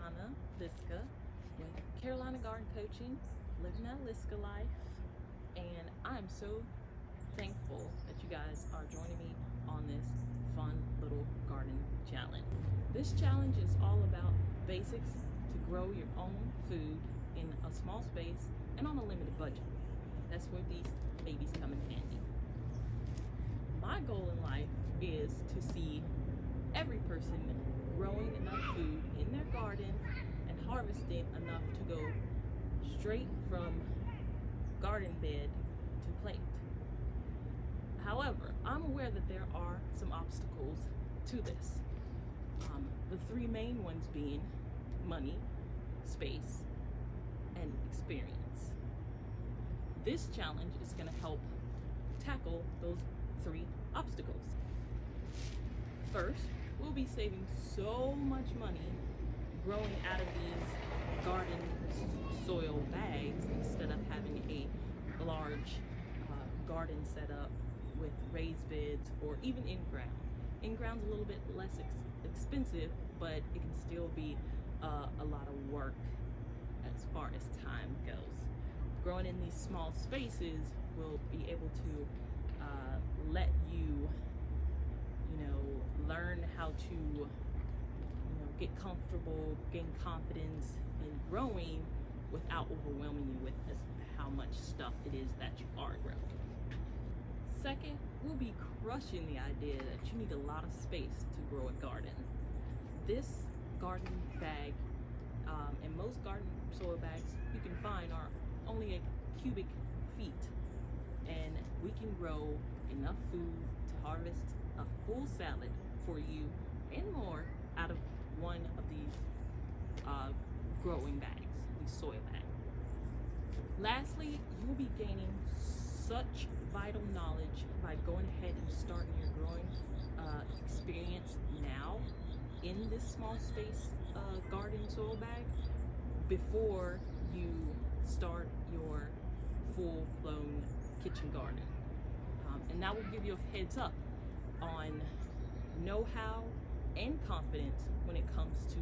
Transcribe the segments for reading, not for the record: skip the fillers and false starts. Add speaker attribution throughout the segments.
Speaker 1: Kiana Liska with Carolina Garden Coaching, living that Liska life. And I'm so thankful that you guys are joining me on this fun little garden challenge. This challenge is all about basics to grow your own food in a small space and on a limited budget. That's where these babies come in handy. My goal in life is to see every person growing enough food in their garden and harvesting enough to go straight from garden bed to plate. However, I'm aware that there are some obstacles to this. The three main ones being money, space, and experience. This challenge is going to help tackle those three obstacles. First, we'll be saving so much money growing out of these garden soil bags instead of having a large garden set up with raised beds or even in-ground. In-ground's a little bit less expensive, but it can still be a lot of work as far as time goes. Growing in these small spaces will be able to let you learn how to get comfortable, gain confidence in growing without overwhelming you with how much stuff it is that you are growing. Second, we'll be crushing the idea that you need a lot of space to grow a garden. This garden bag and most garden soil bags you can find are only a cubic feet, and we can grow enough food to harvest a full salad for you and more out of one of these growing bags, these soil bags. Lastly, you'll be gaining such vital knowledge by going ahead and starting your growing experience now in this small space garden soil bag before you start your full-blown kitchen garden. And that will give you a heads up on know-how and confidence when it comes to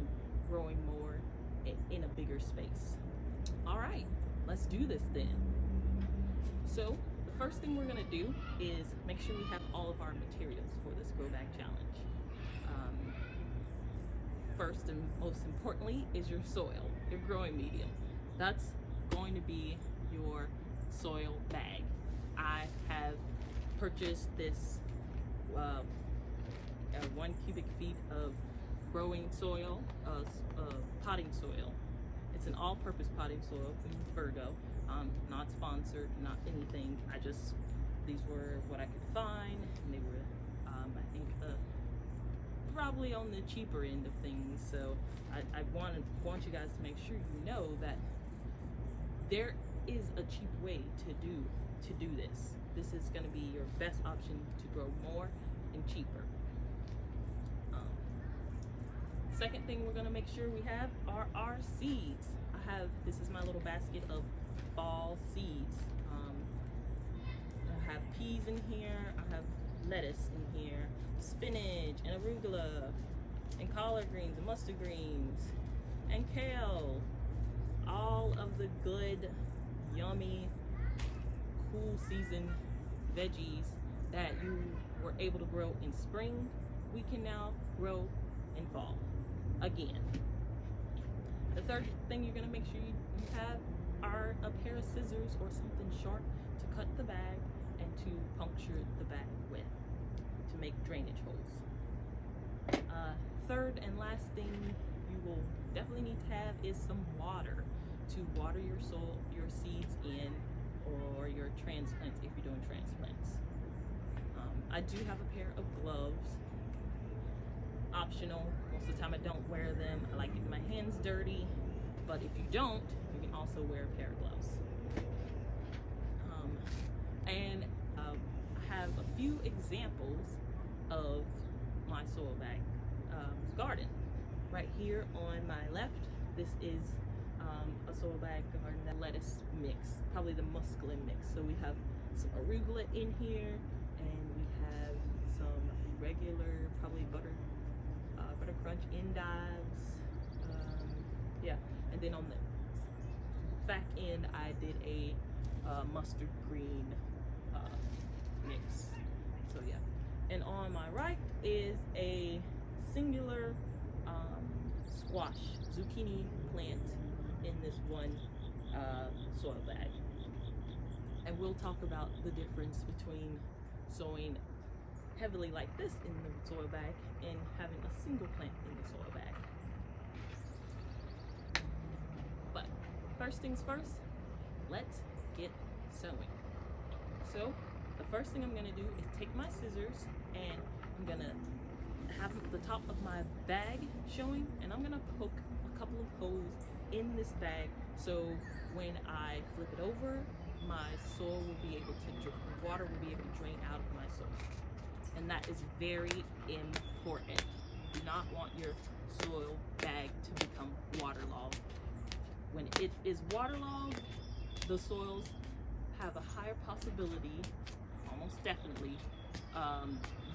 Speaker 1: growing more in a bigger space. All right, let's do this then. So the first thing we're gonna do is make sure we have all of our materials for this grow bag challenge. First and most importantly is your soil, your growing medium. That's going to be your soil bag. I have purchased this 1 cubic feet of growing soil, potting soil. It's an all-purpose potting soil from Virgo. Not sponsored, not anything. These were what I could find, and they were, I think, probably on the cheaper end of things. So I want you guys to make sure you know that there is a cheap way to do this. This is going to be your best option to grow more and cheaper. Second thing we're going to make sure we have are our seeds. This is my little basket of fall seeds. I have peas in here, I have lettuce in here, spinach and arugula, and collard greens and mustard greens, and kale. All of the good, yummy, cool season veggies that you were able to grow in spring, we can now grow in fall again. The third thing you're going to make sure you have are a pair of scissors or something sharp to cut the bag and to puncture the bag with to make drainage holes. Third and last thing you will definitely need to have is some water to water your seeds in, or your transplants if you're doing transplants. I do have a pair of gloves, optional. Most of the time I don't wear them. I like getting my hands dirty, but if you don't, you can also wear a pair of gloves. I have a few examples of my soil bag garden. Right here on my left, this is a soil bag garden, that lettuce mix, probably the musclin mix. So we have some arugula in here, and we have some regular, probably butter crunch endives, Yeah, and then on the back end, I did a mustard green mix. So yeah, and on my right is a singular squash zucchini plant in this one soil bag. And we'll talk about the difference between sowing heavily like this in the soil bag and having a single plant in the soil bag. But first things first, let's get sowing. So the first thing I'm gonna do is take my scissors and I'm gonna have the top of my bag showing, and I'm gonna poke a couple of holes in this bag so when I flip it over, my soil will be able to, water will be able to drain out of my soil. And that is very important. You do not want your soil bag to become waterlogged. When it is waterlogged, the soils have a higher possibility, almost definitely,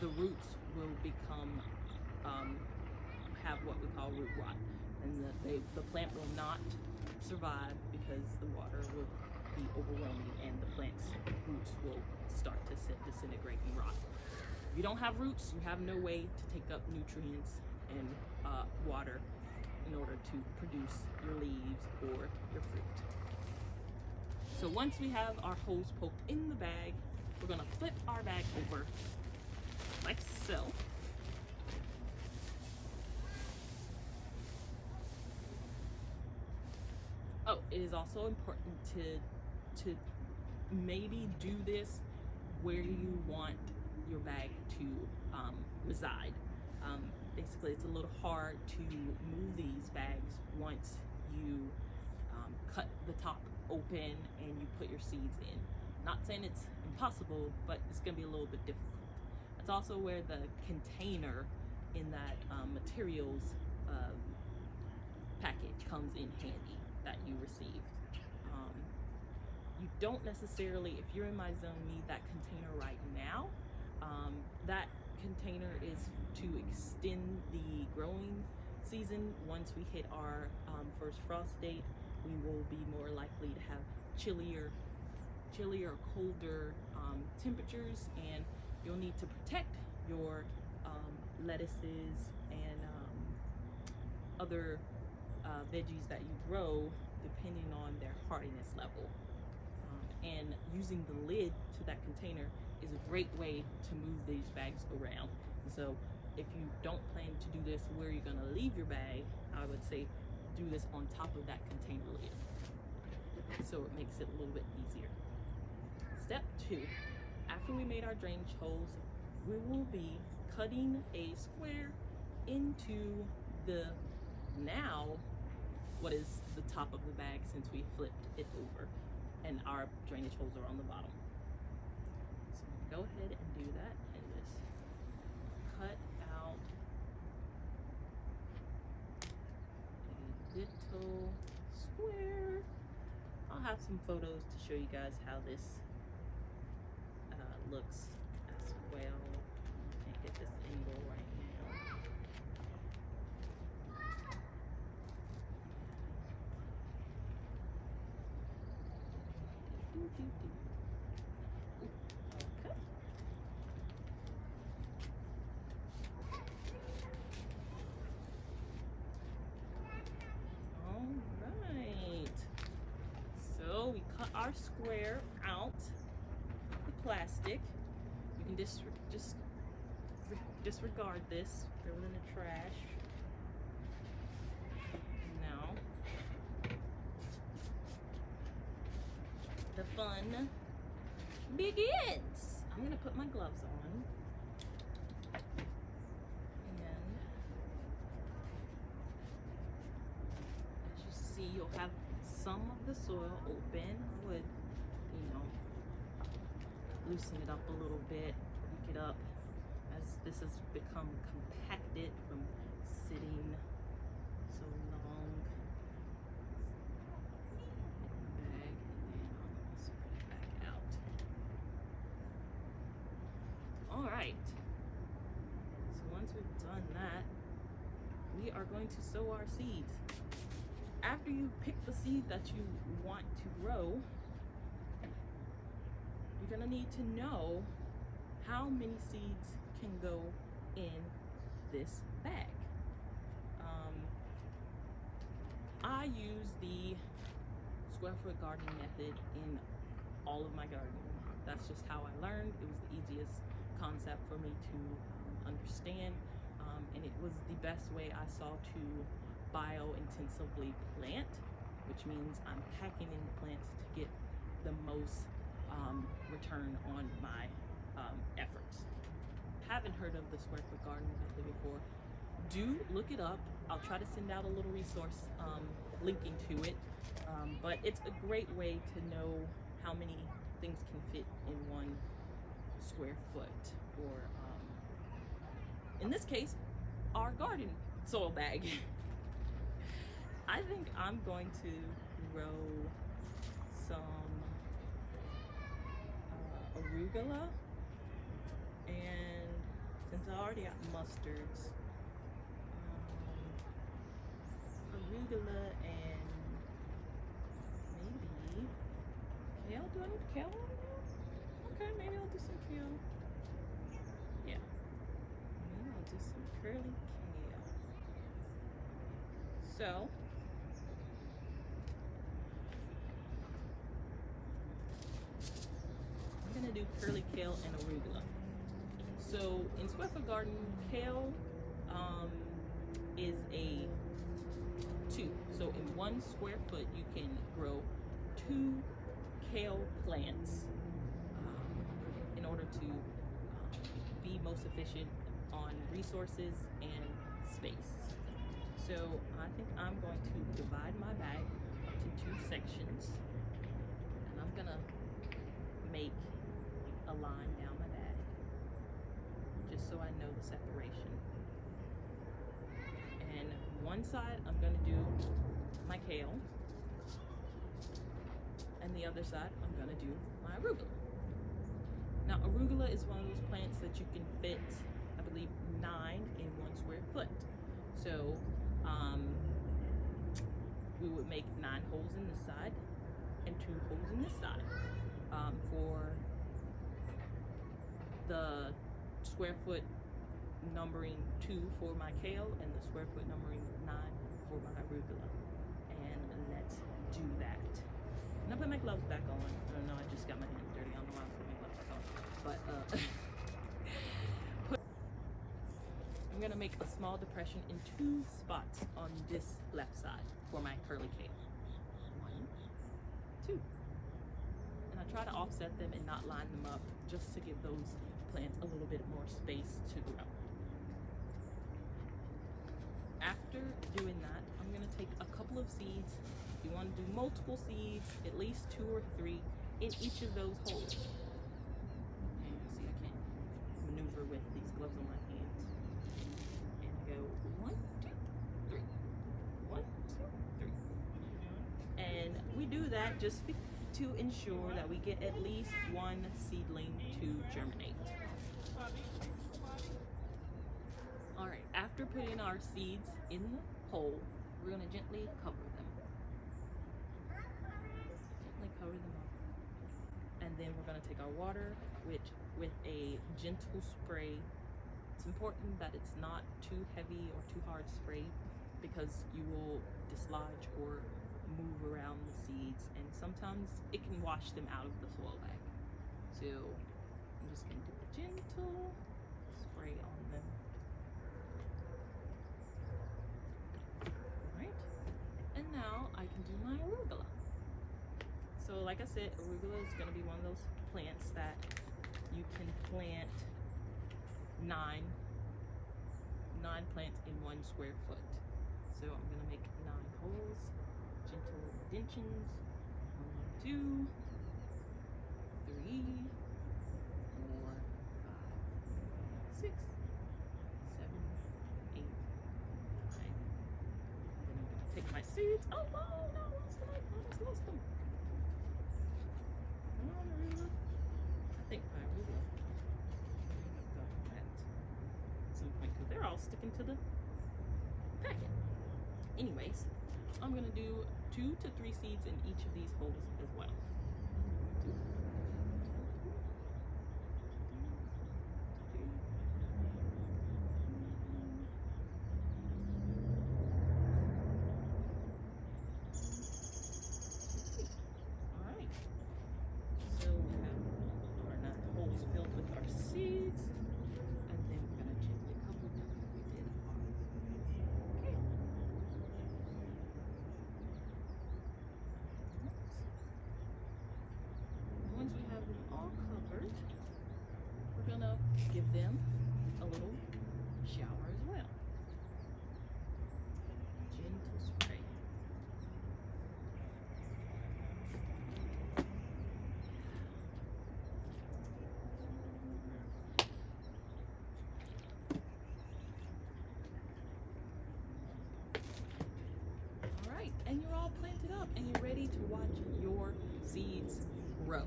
Speaker 1: the roots will become, have what we call root rot. And the plant will not survive because the water will be overwhelming and the plant's roots will start to disintegrate and rot. If you don't have roots, you have no way to take up nutrients and water in order to produce your leaves or your fruit. So once we have our holes poked in the bag, we're gonna flip our bag over like so. Oh, it is also important to maybe do this where you want your bag to reside. Basically, it's a little hard to move these bags once you cut the top open and you put your seeds in. Not saying it's impossible, but it's gonna be a little bit difficult. That's also where the container in that materials package comes in handy that you received. You don't necessarily, if you're in my zone, need that container right now. That container is to extend the growing season. Once we hit our first frost date, we will be more likely to have chillier or colder temperatures, and you'll need to protect your lettuces and other veggies that you grow depending on their hardiness level. And using the lid to that container is a great way to move these bags around. So if you don't plan to do this where you're gonna leave your bag, I would say do this on top of that container lid, so it makes it a little bit easier. Step 2, after we made our drainage holes, we will be cutting a square into the what is the top of the bag since we flipped it over and our drainage holes are on the bottom. So go ahead and do that and just cut out a little square. I'll have some photos to show you guys how this looks as well. Can't get this angle right now. Okay. All right. So we cut our square out the plastic. You can just disregard this, throw it in the trash. Now the fun begins. I'm gonna put my gloves on. And as you see, you'll have some of the soil open. I would, loosen it up a little bit, break it up as this has become compacted from sitting so long. Bag, and then I'll spread it back out. All right. So once we've done that, we are going to sow our seeds. after you pick the seed that you want to grow, you're gonna need to know how many seeds can go in this bag. I use the square foot gardening method in all of my gardening. That's just how I learned. It was the easiest concept for me to understand, and it was the best way I saw to bio-intensively plant, which means I'm packing in plants to get the most return on my efforts. Haven't heard of the square foot gardening method before, do look it up. I'll try to send out a little resource linking to it, but it's a great way to know how many things can fit in one square foot, or in this case, our garden soil bag. I think I'm going to grow some arugula, and since I already got mustards, arugula and maybe kale. Do I need kale on there? Okay, maybe I'll do some kale. Yeah, maybe I'll do some curly kale. So I'm gonna do curly kale and arugula. So in square foot garden, kale is a 2. So in 1 square foot, you can grow 2 kale plants in order to be most efficient on resources and space. So I think I'm going to divide my bag into 2 sections, and I'm gonna make a line down my bag just so I know the separation. And one side I'm going to do my kale, and the other side I'm going to do my arugula. Now arugula is one of those plants that you can fit, I believe, 9 in 1 square foot. So we would make 9 holes in this side and 2 holes in this side. For the square foot numbering 2 for my kale, and the square foot numbering 9 for my arugula. And let's do that. And I put my gloves back on. I don't know, I just got my hands dirty. I don't know why I put my gloves back on. But I'm gonna make a small depression in 2 spots on this left side for my curly kale. 1, 2. And I try to offset them and not line them up, just to give those plants a little bit more space to grow. After doing that, I'm going to take a couple of seeds. You want to do multiple seeds, at least 2 or 3 in each of those holes. And you see I can't maneuver with these gloves on my hands. And go 1, 2, 3. 1, 2, 3. And we do that just to ensure that we get at least 1 seedling to germinate. Alright, after putting our seeds in the hole, we're going to gently cover them. Gently cover them up. And then we're going to take our water, which with a gentle spray. It's important that it's not too heavy or too hard spray, because you will dislodge or move around the seeds, and sometimes it can wash them out of the soil bag. So I'm just going to do a gentle spray on them. Alright, and now I can do my arugula. So like I said, arugula is going to be one of those plants that you can plant 9 plants in 1 square foot. So I'm going to make 9 holes, gentle indentions. 1, 2, 3, 4, 5, 6, 7, 8, 9. And then I'm going to take my seeds. Oh, no, I lost them. I almost lost them. Come on, arugula. I think my arugula got wet at some point, because they're all sticking to the packet. Anyways, I'm going to do 2 to 3 seeds in each of these holes as well. Alright, so we have our holes filled with our seeds, and then we're going to gently cover them like we did our. Okay. Once we have them all covered, we're going to give them a little shower as well. Gentle spray. All right, and you're all planted up and you're ready to watch your seeds grow.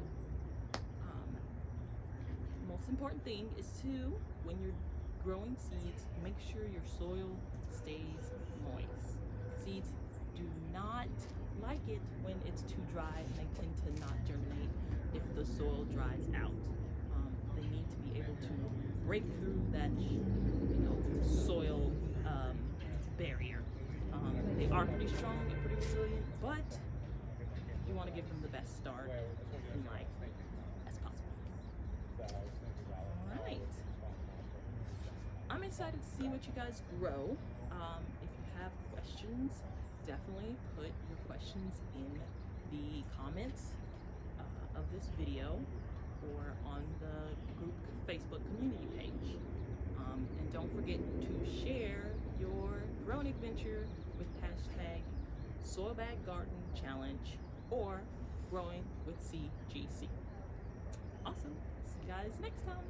Speaker 1: Most important thing is to, when you're growing seeds, make sure your soil stays moist. Seeds do not like it when it's too dry, and they tend to not germinate if the soil dries out. They need to be able to break through that, soil barrier. They are pretty strong and pretty resilient, but you want to give them the best start in life as possible. All right. I'm excited to see what you guys grow. If you have questions, definitely put your questions in the comments of this video or on the group Facebook community page. And don't forget to share your growing adventure with hashtag #SoilBagGardenChallenge or growing with CGC. Awesome. See you guys next time.